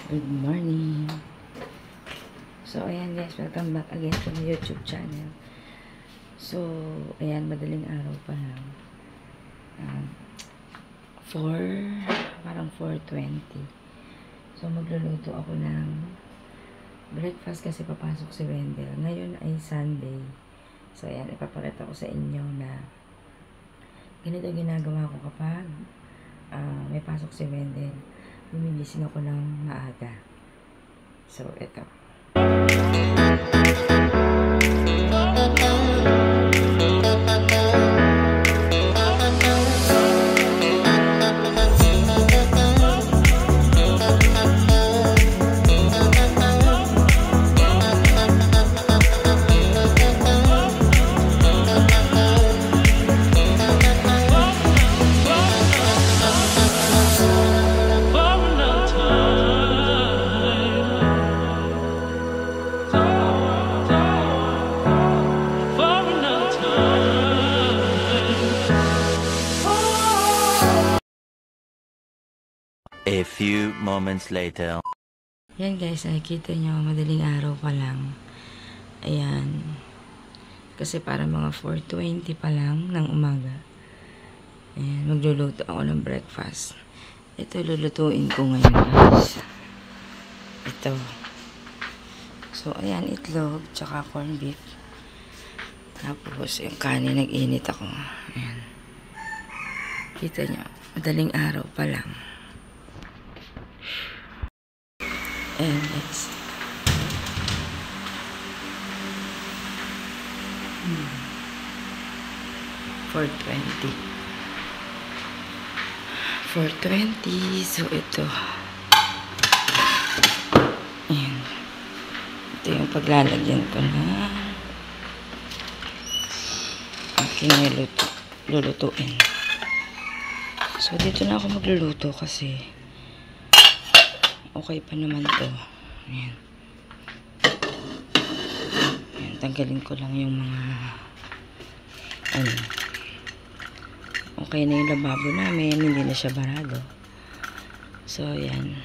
Good morning. So, ayan guys, welcome back again to my YouTube channel. So, ayan, madaling araw pa lang. 4:20. So, magluluto ako ng breakfast kasi papasok si Wendell. Ngayon ay Sunday. So, ayan, ipapakita ko sa inyo na ganito ginagawa ko kapag may pasok si Wendell. Gumigising ako ng maaga. So, ito. A few moments later. Yan guys, nakikita nyo, madaling araw pa lang. Ayan. Kasi para mga 4:20 pa lang ng umaga. Ayan, magluluto ako ng breakfast. Ito, lulutuin ko ngayon guys. Ito. So, ayan, itlog, tsaka corned beef. Tapos, yung kanin, nag-init ako. Ayan. Kita nyo, madaling araw pa lang. Ayan guys. 4:20. 4:20. So ito. Ayan. Ito yung paglalagyan ko na aking lulutuin. So dito na ako magluluto kasi okay pa naman to. Ayan. Ayan, tanggalin ko lang yung mga okay na yung lababo namin, hindi na siya barado. So ayan,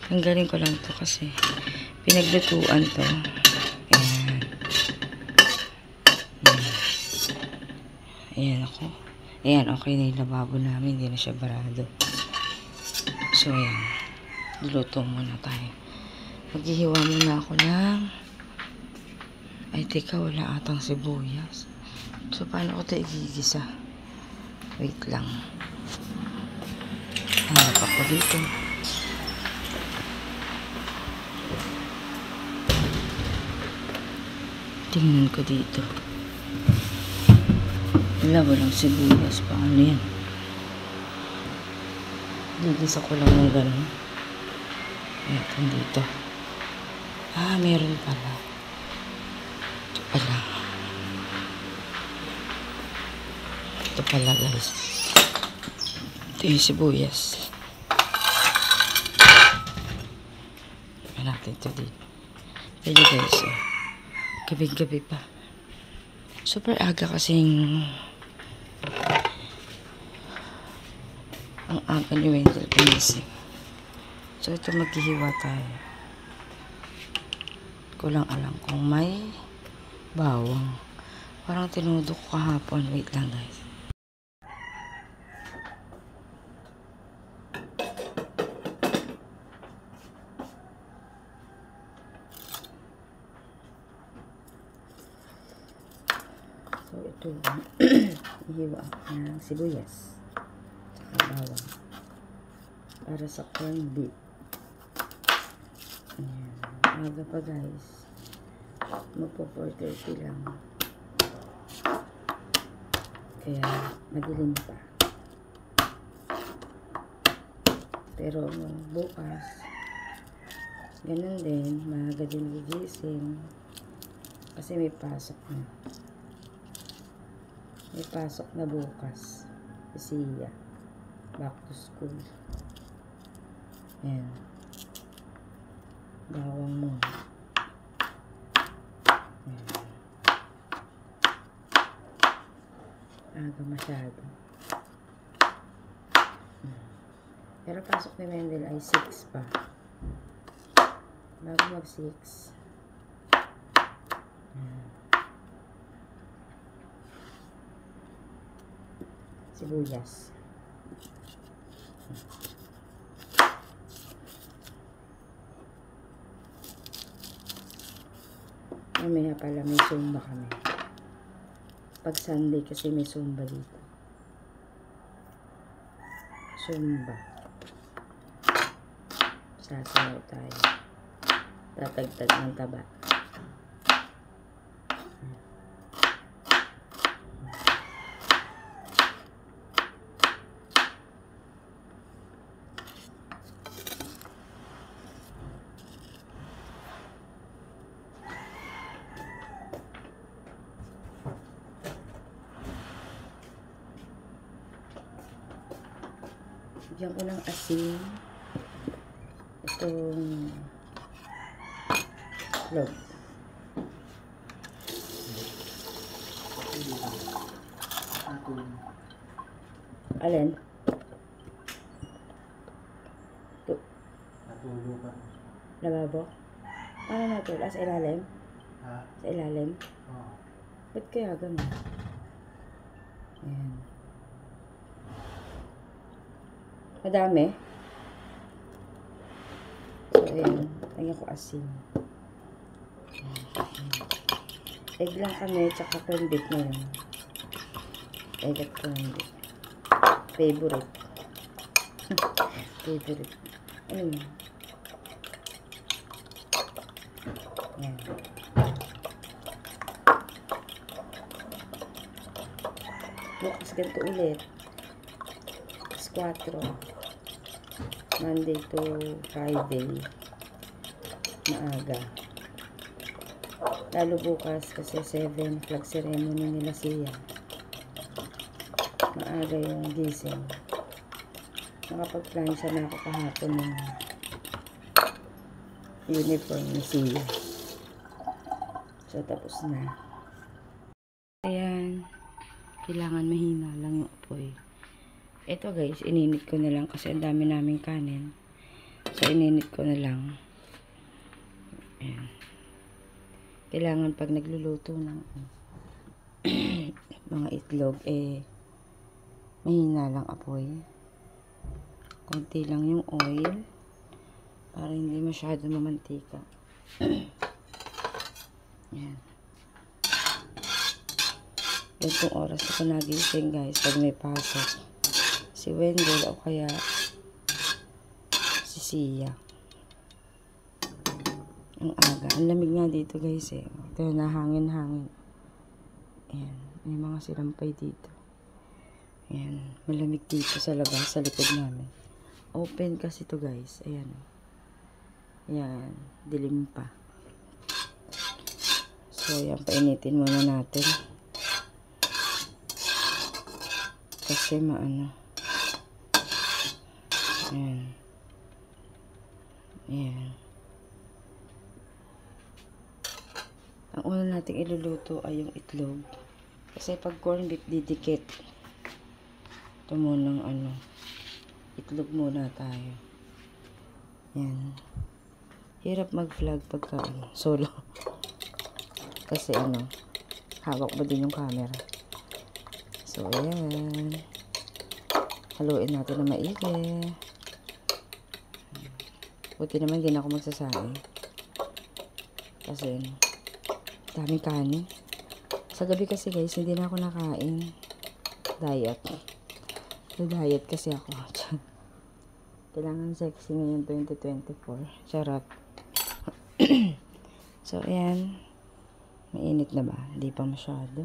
tanggalin ko lang to kasi pinaglutuan to. Ayan. Ayan ako. Ayan, okay na yung lababo namin, hindi na siya barado. So ayan, luto muna tayo. Maghihiwa muna ako ng ay teka, wala atang sibuyas. So paano ko ito igigisa? Wait lang. Hanap ako dito. Tingnan ko dito. Wala, walang sibuyas. Paano yan? Gigisa ko lang ng gano'n. Ito dito. Meron pala. Ito pala. Ito pala guys. Ito yung sibuyas. Ito natin ito dito. Pwede guys. Gabi-gabi pa. Super aga kasing ang aga ni Wendell gumising. So, ito maghihiwa tayo. Ko lang alam kung may bawang. Parang tinudo ko kahapon. Wait lang guys. So, ito. Ihiwa ako ng sibuyas. Bawang para sa corned beef. Ayan. Aga pa guys. Magpo 4:30 lang. Kaya madilim pa. Pero bukas ganun din. Maaga din gigising. Kasi may pasok na. May pasok na bukas. Siya. Back to school. Ayan. Bawang mo. Ayan. Aga masyado. Pero pasok ni Wendell ay 6 pa. Bago mag 6. Sibuyas. Mamaya pala may Zumba kami. Pag Sunday kasi may Zumba dito. Zumba. Sasayaw tayo. Tatagtag ng taba. Bigyan ko ng asin. Itong log. Alin? Natulo ka. Lababo? Paano natula? Sa ilalim? Ha? Sa ilalim? Oo. Ba't kaya ganun? Ayan. Madami. So, ayan. Lagyan ko asin. Egg lang kami, tsaka corned beef na lang. Egg at corned beef. Favorite. Favorite. Ano yun? Ayan. Bukas ganito ulit. 4. Monday to Friday. Maaga. Lalo bukas kasi 7 flag ceremony nila siya. Maaga yung gising. Nakapag-plancha na ako kahapon ng uniform ni siya. So, tapos na. Ayan. Kailangan mahina lang yung apoy. Ito guys, ininit ko na lang kasi ang dami naming kanin. So, ininit ko na lang. Ayan. Kailangan pag nagluluto ng mga itlog, mahina lang apoy. Konti lang yung oil para hindi masyado mamantika. Ayan. Yan pong oras ako nagising guys pag may pasok. Si Wendell o kaya si Sia. Ang aga. Ang lamig nga dito guys eh. Ito na hangin-hangin. Ayan. May mga sirampay dito. Ayan. Malamig dito sa labas, sa likod namin. Open kasi to guys. Ayan. Ayan. Dilim pa. So, ayan. Painitin muna natin. Kasi maano. Ayan. Ayan. Ang una nating iluluto ay yung itlog. Kasi pag corned beef didikit. Ito munang itlog muna tayo. Ayan. Hirap mag-vlog pagka solo. Kasi hawak mo din yung camera. So, ayan. Haluin natin na maigi. Buti naman din ako magsasaing. Kasi, daming kanin. Sa gabi kasi guys, hindi na ako nakain. Diet. Diet kasi ako. Kailangan sexy ngayon 2024. Charot. So, ayan. Mainit na ba? Hindi pa masyado.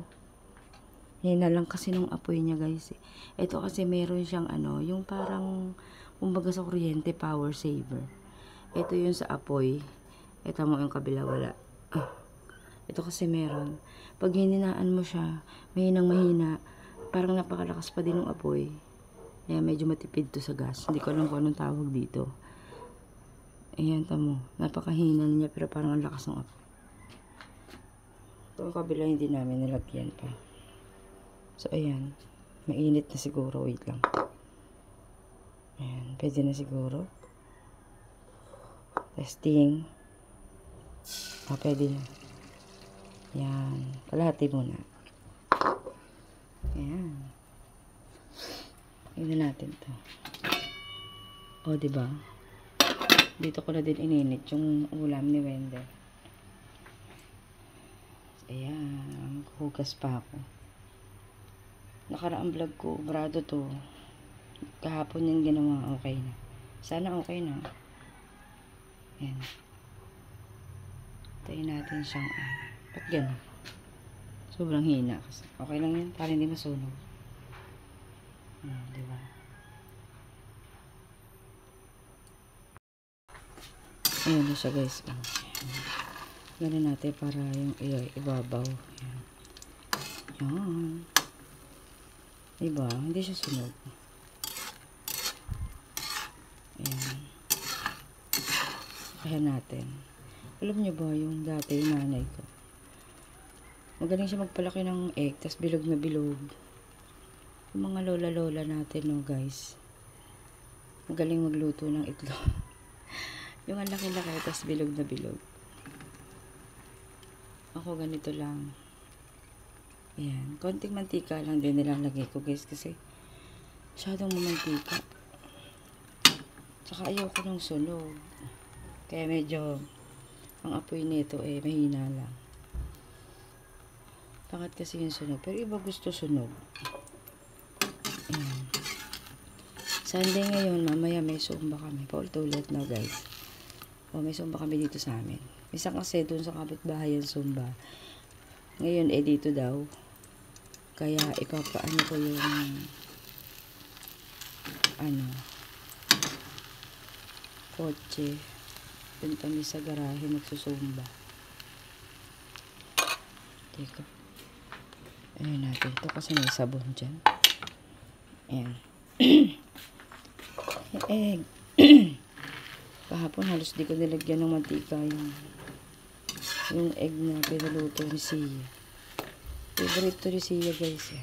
Hina lang kasi nung apoy niya guys. Ito kasi meron siyang yung parang, kumbaga sa kuryente, power saver. Ito yung sa apoy. Ito mo yung kabila, wala. Ito kasi meron. Pag hininaan mo siya, mahinang mahina, parang napakalakas pa din ng apoy. Kaya medyo matipid to sa gas. Hindi ko alam kung anong tawag dito. Ayan, tamo. Napakahina niya, pero parang ang lakas ng apoy. Ito yung kabila, hindi namin nilagyan pa. So, ayan. Mainit na siguro. Wait lang. Ayan. pwede na siguro. Testing. Pwede na. Yan. Kalahati muna. Yan. Tingnan natin to. O, diba? Dito ko na din ininit yung ulam ni Wendell. Ayan. Hugas pa ako. Nakaraang vlog ko, brado to. Kahapon yung ginawa, okay na. Sana okay na. Ayan. Tayin natin siyang, ba't gano'n? Sobrang hina kasi. Okay lang yan, para hindi masunog. Diba? Ayan na siya guys. Gano'n natin para yung ibabaw. Ayan. Ayan. Diba? Hindi siya sunog. Ayan. Kaya natin. Alam niyo ba yung dati yung nanay ko? Magaling siya magpalaki ng egg, tas bilog na bilog. Yung mga lola-lola natin, no guys. Magaling magluto ng itlog. Yung ang laki-laki, tas bilog na bilog. Ako ganito lang. Ayan. Konting mantika lang din nilalagay ko guys, kasi masyadong mamantika. Tsaka ayoko ng sunog. Kaya medyo ang apoy nito mahina lang. Pangat kasi yung sunog. Pero iba gusto sunog. Ayan. Sunday ngayon, mamaya may sumba kami. Paulit-ulit na guys. May sumba kami dito sa amin. Minsan kasi dun sa kapitbahay yung sumba. Ngayon dito daw. Kaya ipapaano ko yung kotse. Dun kami sa garahe magsusumba. Teka. Ayun natin ito kasi may sabon dyan. Ayan. Kahapon halos di ko nilagyan ng mantika yung egg na pinaluto ni Sia. Favorite to ni Sia guys.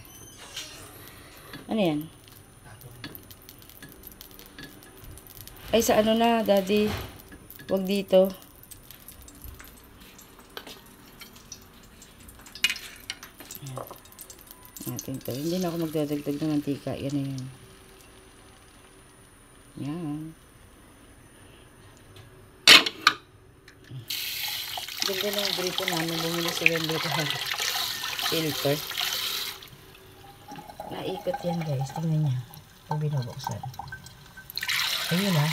Ano yan? Ay sa ano na daddy? Wag dito. Natin to. Hindi na ako magdadagdag ng mantika. Yan na yan. Yan. Ganda na yung brito namin. Bumili si Wendell ka. Filter. Naikot yan guys. Tingnan niya. Pag binubuksan. Ayun ha.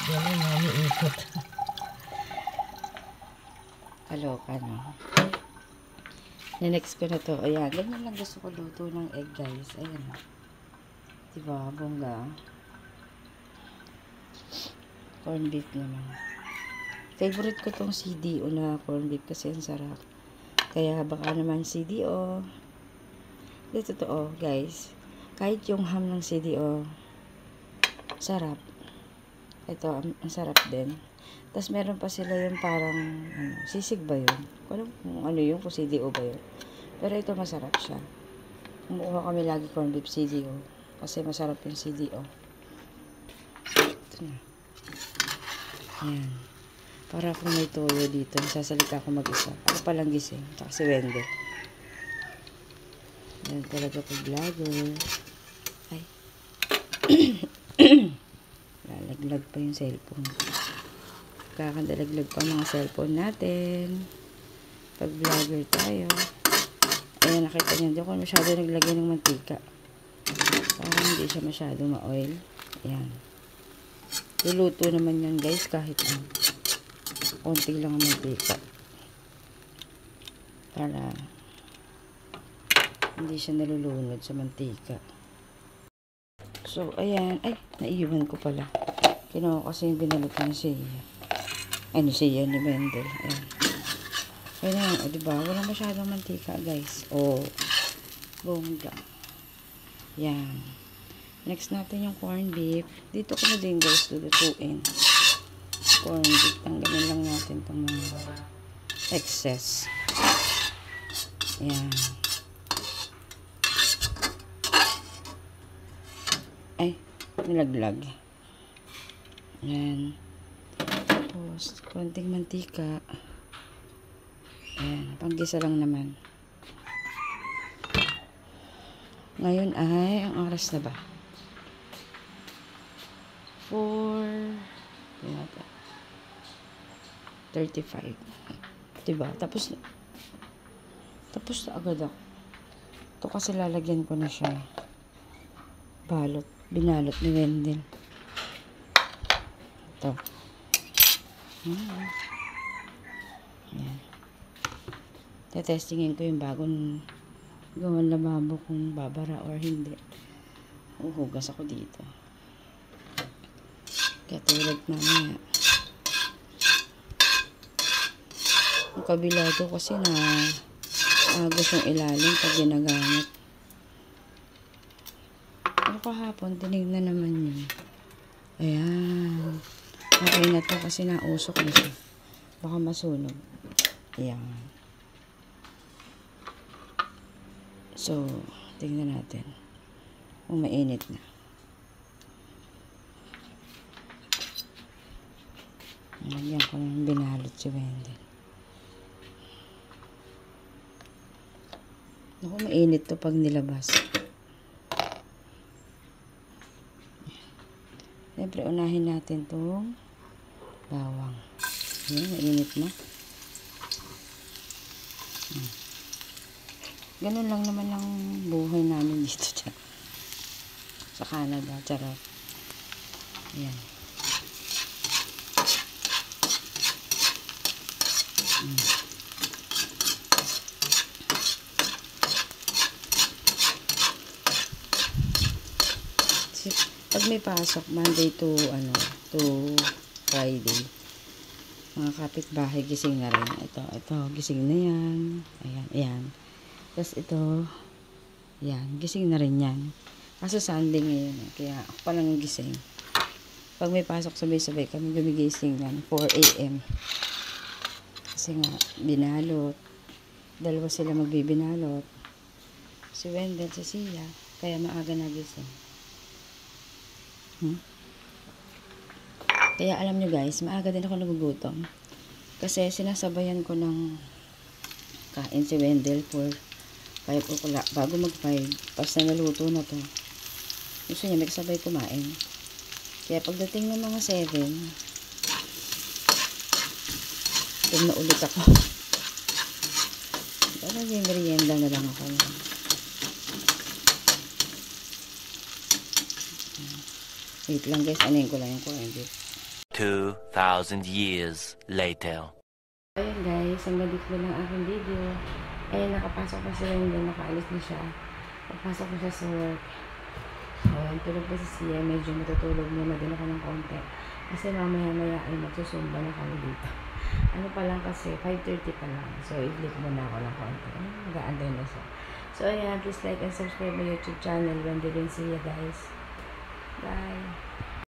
Galing nga. Niikot. Kaloka no. Next ko na to. Ayan. Ganyan lang gusto ko luto ng egg guys. Ayan. Diba? Bongga. Corn beef naman. Favorite ko tong CDO na corn beef kasi ang sarap. Kaya baka naman CDO. Ito totoo guys. Kahit yung ham ng CDO sarap. Ito ang sarap din. Tapos meron pa sila yung parang sisig ba yun? Kung ano yun, kung CDO ba yun. Pero ito masarap siya. Kumukuha kami lagi corn beef CDO. Kasi masarap yung CDO. Ito na. Ayan. Para kung may toyo dito, sasalita ako mag-isa. Ako palang gising. Tsaka si Wendell. Ayan talaga pag vlogger. Ay. Lalaglag pa yung cellphone. Kakandalaglag pa mga cellphone natin. Pag vlogger tayo. Ayan, nakita nyo. Hindi ako masyado naglagay ng mantika. Parang hindi siya masyado ma-oil. Ayan. Luluto naman yan guys kahit konti lang ang mantika. Para hindi siya nalulunod sa mantika. So, ayan. Ay, naiwan ko pala. Kinuha kasi yung binalot ni Sia. Ano siya ni Wendell. Ayan. Ayan, diba? Walang masyadong mantika, guys. Bongga. Yan. Next natin yung corn beef. Dito ko na din, guys, lulutuin. Corn beef. Tanggalin lang natin itong mga excess. Ayan. Ay, nilaglag. Ayan. Tapos, konting mantika. Ayan, panggisa lang naman. Ngayon ay, ang oras na ba? 4:35. Diba? Tapos na agad ako. Ito kasi lalagyan ko na siya. Binalot ni Wendell. Ito. Ayan. Tetestingin ko yung bagong gawang lababo kung babara or hindi. Uhugas ako dito. Kaya tulad mamaya. Ang kabilado kasi na agos yung ilalim pag ginagamit. Pero kahapon, tinignan naman yun. Ayan. Okay na to kasi nausok na siya. Baka masunog. Ayan. So, tingnan natin kung mainit na. Lagyan ko ng binalot si Wendell. Naku, mainit to pag nilabas. Siyempre, unahin natin itong bawang. Ayan, mainit na. Ganun lang naman ang buhay namin dito dyan. Sa Canada, charot. Ayan. Pag may pasok, Monday to Friday, mga kapitbahay gising na rin. Ito, gising na yan. Ayan. Tapos ito, yan, gising na rin yan. Kaso Sunday ngayon, kaya ako pa lang gising. Pag may pasok, sabay-sabay kami gumigising yan, 4 a.m. Kasi nga, binalot. Dalawa sila magbibinalot. Si Wendell, si Sia, kaya maaga nagising. Kaya alam nyo guys, maaga din ako nagugutom. Kasi sinasabayan ko ng kain si Wendell for 5 o'clock. Bago mag-5, tapos na naluto na to. Gusto niya magsabay kumain. Kaya pagdating ng mga 7, tum na ulit ako. Parang yung merienda na lang ako. Wait lang guys, anin ko lang yung kuwende. 2,000 years later. Ayan guys, hanggang dito na lang aking video. Ayan, nakapasok na si Wendell, nakaalis na siya. Papasok na siya sa work. Ayan, tulog pa si Sia, medyo matutulog muna din ako ng konti. Kasi mamaya-maya ay magsusumba na kami dito. Ano pa lang kasi, 5:30 pa lang. So, i-click muna ako ng konti. Mag-aantay na siya. So, ayan, please like and subscribe my YouTube channel, Wendell and Sia guys. Bye!